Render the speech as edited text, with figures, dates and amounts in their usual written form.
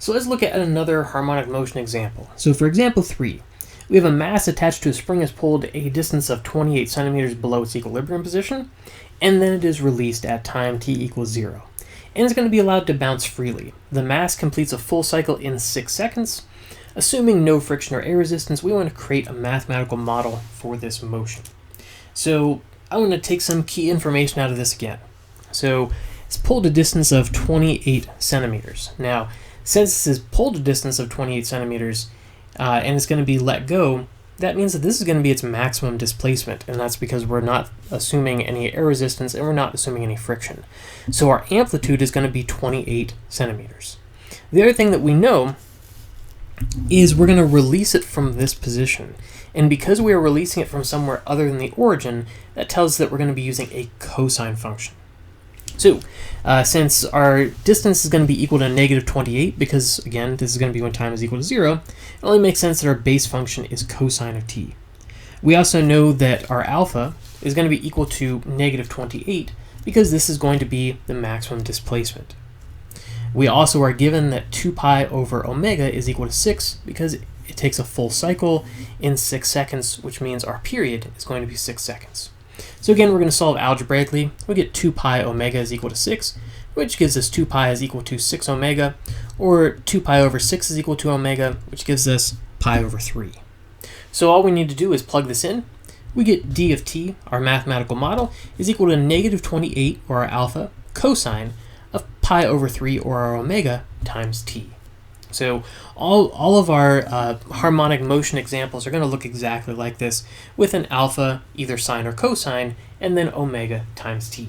So let's look at another harmonic motion example. So for example 3, we have a mass attached to a spring is pulled a distance of 28 centimeters below its equilibrium position, and then it is released at time t equals 0. And it's going to be allowed to bounce freely. The mass completes a full cycle in 6 seconds. Assuming no friction or air resistance, we want to create a mathematical model for this motion. So I want to take some key information out of this again. So it's pulled a distance of 28 centimeters. Now, since this is pulled a distance of 28 centimeters and it's going to be let go, that means that this is going to be its maximum displacement, and that's because we're not assuming any air resistance and we're not assuming any friction. So our amplitude is going to be 28 centimeters. The other thing that we know is we're going to release it from this position. And because we are releasing it from somewhere other than the origin, that tells us that we're going to be using a cosine function. So, since our distance is going to be equal to negative 28, because again, this is going to be when time is equal to 0, it only makes sense that our base function is cosine of t. We also know that our alpha is going to be equal to negative 28, because this is going to be the maximum displacement. We also are given that 2 pi over omega is equal to 6, because it takes a full cycle in 6 seconds, which means our period is going to be 6 seconds. So again, we're going to solve algebraically. We get 2 pi omega is equal to 6, which gives us 2 pi is equal to 6 omega, or 2 pi over 6 is equal to omega, which gives us pi over 3. So all we need to do is plug this in. We get d of t, our mathematical model, is equal to negative 28, or our alpha, cosine of pi over 3, or our omega, times t. So all of our harmonic motion examples are going to look exactly like this, with an alpha, either sine or cosine, and then omega times t.